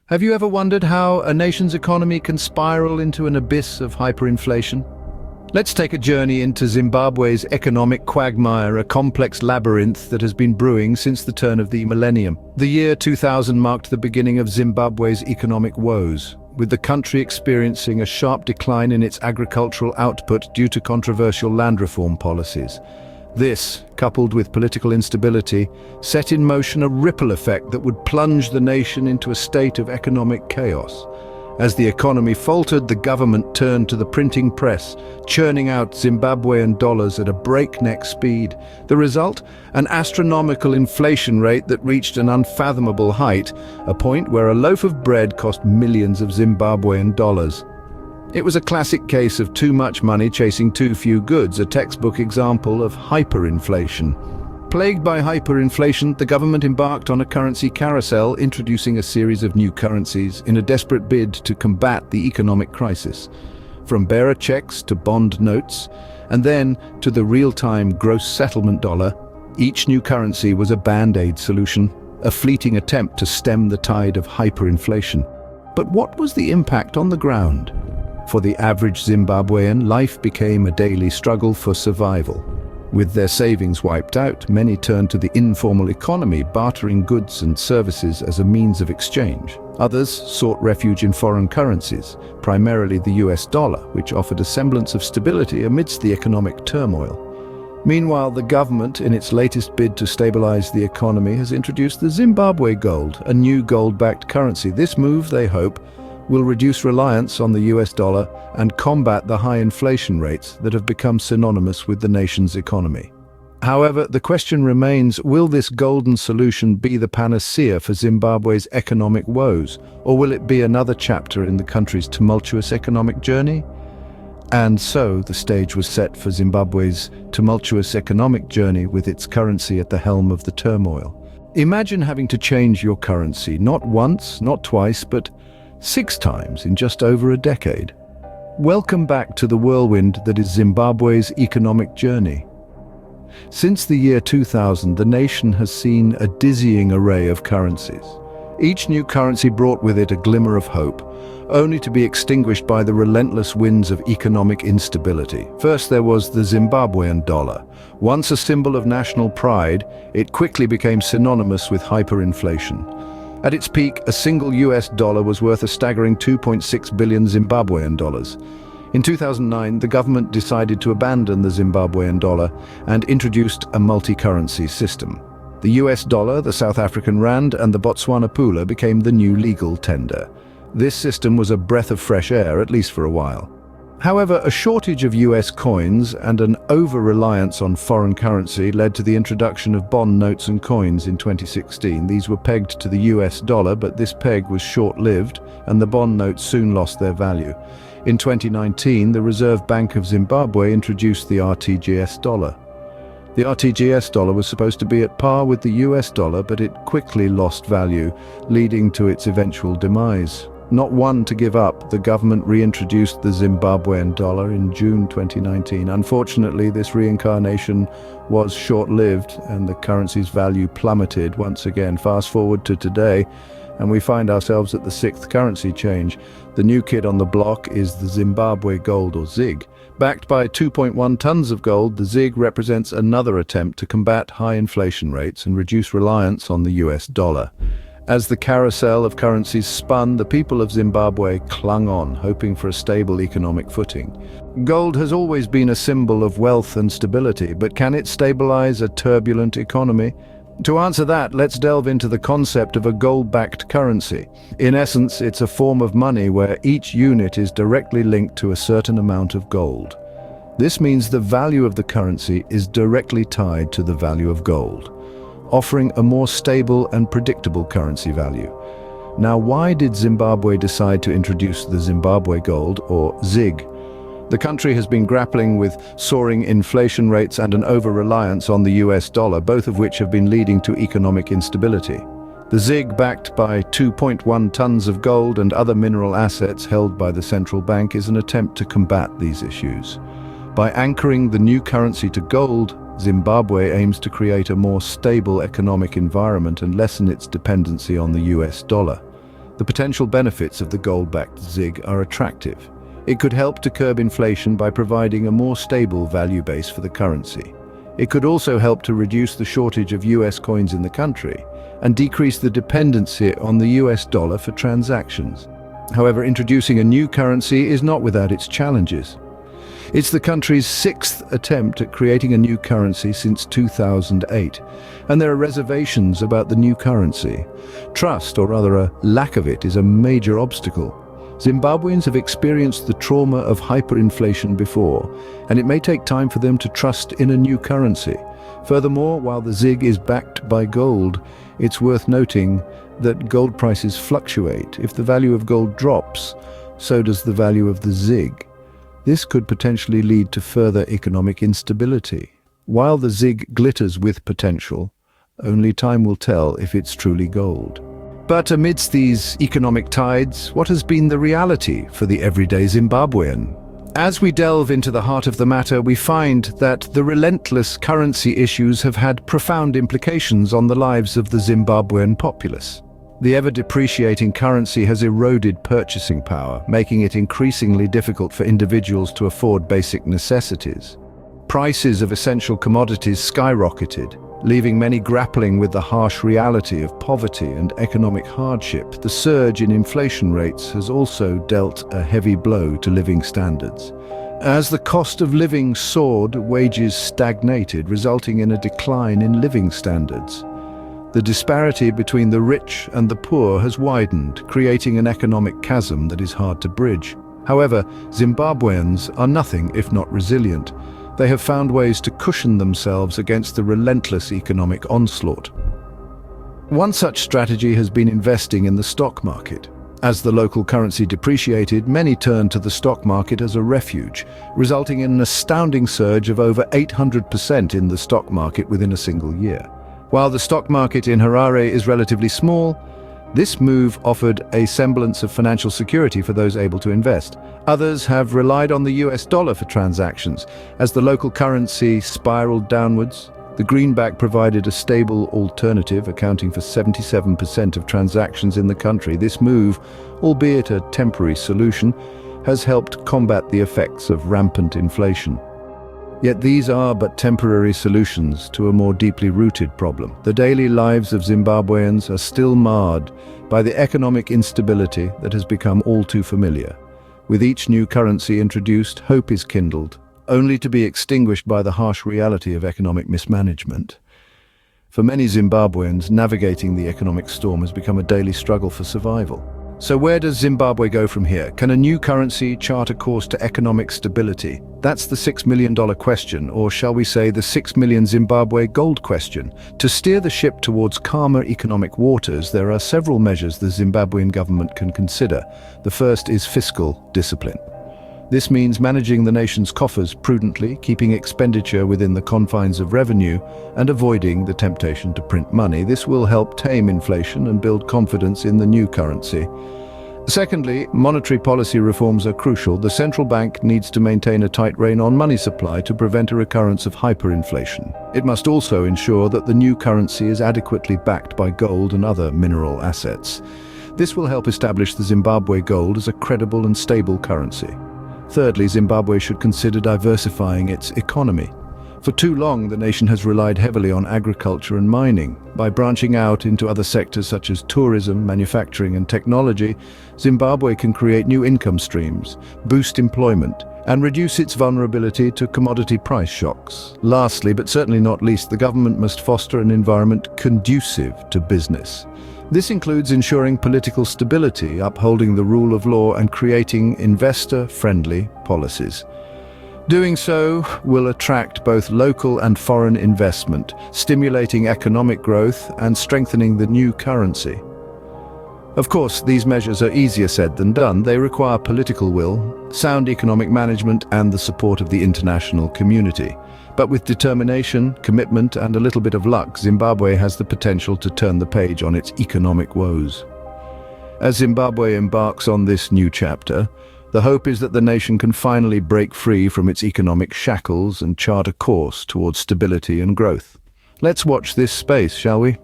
Have you ever wondered how a nation's economy can spiral into an abyss of hyperinflation? Let's take a journey into Zimbabwe's economic quagmire, a complex labyrinth that has been brewing since the turn of the millennium. The year 2000 marked the beginning of Zimbabwe's economic woes, with the country experiencing a sharp decline in its agricultural output due to controversial land reform policies. This, coupled with political instability, set in motion a ripple effect that would plunge the nation into a state of economic chaos. As the economy faltered, the government turned to the printing press, churning out Zimbabwean dollars at a breakneck speed. The result? An astronomical inflation rate that reached an unfathomable height, a point where a loaf of bread cost millions of Zimbabwean dollars. It was a classic case of too much money chasing too few goods, a textbook example of hyperinflation. Plagued by hyperinflation, the government embarked on a currency carousel, introducing a series of new currencies in a desperate bid to combat the economic crisis. From bearer checks to bond notes, and then to the real-time gross settlement dollar, each new currency was a band-aid solution, a fleeting attempt to stem the tide of hyperinflation. But what was the impact on the ground? For the average Zimbabwean, life became a daily struggle for survival. With their savings wiped out, many turned to the informal economy, bartering goods and services as a means of exchange. Others sought refuge in foreign currencies, primarily the US dollar, which offered a semblance of stability amidst the economic turmoil. Meanwhile, the government, in its latest bid to stabilize the economy, has introduced the Zimbabwe gold, a new gold-backed currency. This move, they hope, will reduce reliance on the US dollar and combat the high inflation rates that have become synonymous with the nation's economy. However, the question remains, will this golden solution be the panacea for Zimbabwe's economic woes, or will it be another chapter in the country's tumultuous economic journey? And so, the stage was set for Zimbabwe's tumultuous economic journey with its currency at the helm of the turmoil. Imagine having to change your currency, not once, not twice, but 6 times in just over a decade. Welcome back to the whirlwind that is Zimbabwe's economic journey. Since the year 2000, the nation has seen a dizzying array of currencies. Each new currency brought with it a glimmer of hope, only to be extinguished by the relentless winds of economic instability. First, there was the Zimbabwean dollar. Once a symbol of national pride, it quickly became synonymous with hyperinflation. At its peak, a single US dollar was worth a staggering 2.6 billion Zimbabwean dollars. In 2009, the government decided to abandon the Zimbabwean dollar and introduced a multi-currency system. The US dollar, the South African rand, and the Botswana pula became the new legal tender. This system was a breath of fresh air, at least for a while. However, a shortage of US coins and an over-reliance on foreign currency led to the introduction of bond notes and coins in 2016. These were pegged to the US dollar, but this peg was short-lived, and the bond notes soon lost their value. In 2019, the Reserve Bank of Zimbabwe introduced the RTGS dollar. The RTGS dollar was supposed to be at par with the US dollar, but it quickly lost value, leading to its eventual demise. Not one to give up, the government reintroduced the Zimbabwean dollar in June 2019. Unfortunately, this reincarnation was short-lived and the currency's value plummeted once again. Fast forward to today, and we find ourselves at the 6th currency change. The new kid on the block is the Zimbabwe gold, or ZIG. Backed by 2.1 tons of gold, the ZIG represents another attempt to combat high inflation rates and reduce reliance on the US dollar. As the carousel of currencies spun, the people of Zimbabwe clung on, hoping for a stable economic footing. Gold has always been a symbol of wealth and stability, but can it stabilize a turbulent economy? To answer that, let's delve into the concept of a gold-backed currency. In essence, it's a form of money where each unit is directly linked to a certain amount of gold. This means the value of the currency is directly tied to the value of gold, offering a more stable and predictable currency value. Now, why did Zimbabwe decide to introduce the Zimbabwe gold, or ZIG? The country has been grappling with soaring inflation rates and an over-reliance on the US dollar, both of which have been leading to economic instability. The ZIG, backed by 2.1 tons of gold and other mineral assets held by the central bank, is an attempt to combat these issues. By anchoring the new currency to gold, Zimbabwe aims to create a more stable economic environment and lessen its dependency on the US dollar. The potential benefits of the gold-backed ZIG are attractive. It could help to curb inflation by providing a more stable value base for the currency. It could also help to reduce the shortage of US coins in the country and decrease the dependency on the US dollar for transactions. However, introducing a new currency is not without its challenges. It's the country's sixth attempt at creating a new currency since 2008, and there are reservations about the new currency. Trust, or rather a lack of it, is a major obstacle. Zimbabweans have experienced the trauma of hyperinflation before, and it may take time for them to trust in a new currency. Furthermore, while the ZIG is backed by gold, it's worth noting that gold prices fluctuate. If the value of gold drops, so does the value of the ZIG. This could potentially lead to further economic instability. While the ZIG glitters with potential, only time will tell if it's truly gold. But amidst these economic tides, what has been the reality for the everyday Zimbabwean? As we delve into the heart of the matter, we find that the relentless currency issues have had profound implications on the lives of the Zimbabwean populace. The ever-depreciating currency has eroded purchasing power, making it increasingly difficult for individuals to afford basic necessities. Prices of essential commodities skyrocketed, leaving many grappling with the harsh reality of poverty and economic hardship. The surge in inflation rates has also dealt a heavy blow to living standards. As the cost of living soared, wages stagnated, resulting in a decline in living standards. The disparity between the rich and the poor has widened, creating an economic chasm that is hard to bridge. However, Zimbabweans are nothing if not resilient. They have found ways to cushion themselves against the relentless economic onslaught. One such strategy has been investing in the stock market. As the local currency depreciated, many turned to the stock market as a refuge, resulting in an astounding surge of over 800% in the stock market within a single year. While the stock market in Harare is relatively small, this move offered a semblance of financial security for those able to invest. Others have relied on the US dollar for transactions. As the local currency spiraled downwards, the greenback provided a stable alternative, accounting for 77% of transactions in the country. This move, albeit a temporary solution, has helped combat the effects of rampant inflation. Yet these are but temporary solutions to a more deeply rooted problem. The daily lives of Zimbabweans are still marred by the economic instability that has become all too familiar. With each new currency introduced, hope is kindled, only to be extinguished by the harsh reality of economic mismanagement. For many Zimbabweans, navigating the economic storm has become a daily struggle for survival. So where does Zimbabwe go from here? Can a new currency chart a course to economic stability? That's the $6 million question, or shall we say the 6 million Zimbabwe gold question. To steer the ship towards calmer economic waters, there are several measures the Zimbabwean government can consider. The first is fiscal discipline. This means managing the nation's coffers prudently, keeping expenditure within the confines of revenue, and avoiding the temptation to print money. This will help tame inflation and build confidence in the new currency. Secondly, monetary policy reforms are crucial. The central bank needs to maintain a tight rein on money supply to prevent a recurrence of hyperinflation. It must also ensure that the new currency is adequately backed by gold and other mineral assets. This will help establish the Zimbabwe gold as a credible and stable currency. Thirdly, Zimbabwe should consider diversifying its economy. For too long, the nation has relied heavily on agriculture and mining. By branching out into other sectors such as tourism, manufacturing, and technology, Zimbabwe can create new income streams, boost employment, and reduce its vulnerability to commodity price shocks. Lastly, but certainly not least, the government must foster an environment conducive to business. This includes ensuring political stability, upholding the rule of law, and creating investor-friendly policies. Doing so will attract both local and foreign investment, stimulating economic growth and strengthening the new currency. Of course, these measures are easier said than done. They require political will, sound economic management, and the support of the international community. But with determination, commitment, and a little bit of luck, Zimbabwe has the potential to turn the page on its economic woes. As Zimbabwe embarks on this new chapter, the hope is that the nation can finally break free from its economic shackles and chart a course towards stability and growth. Let's watch this space, shall we?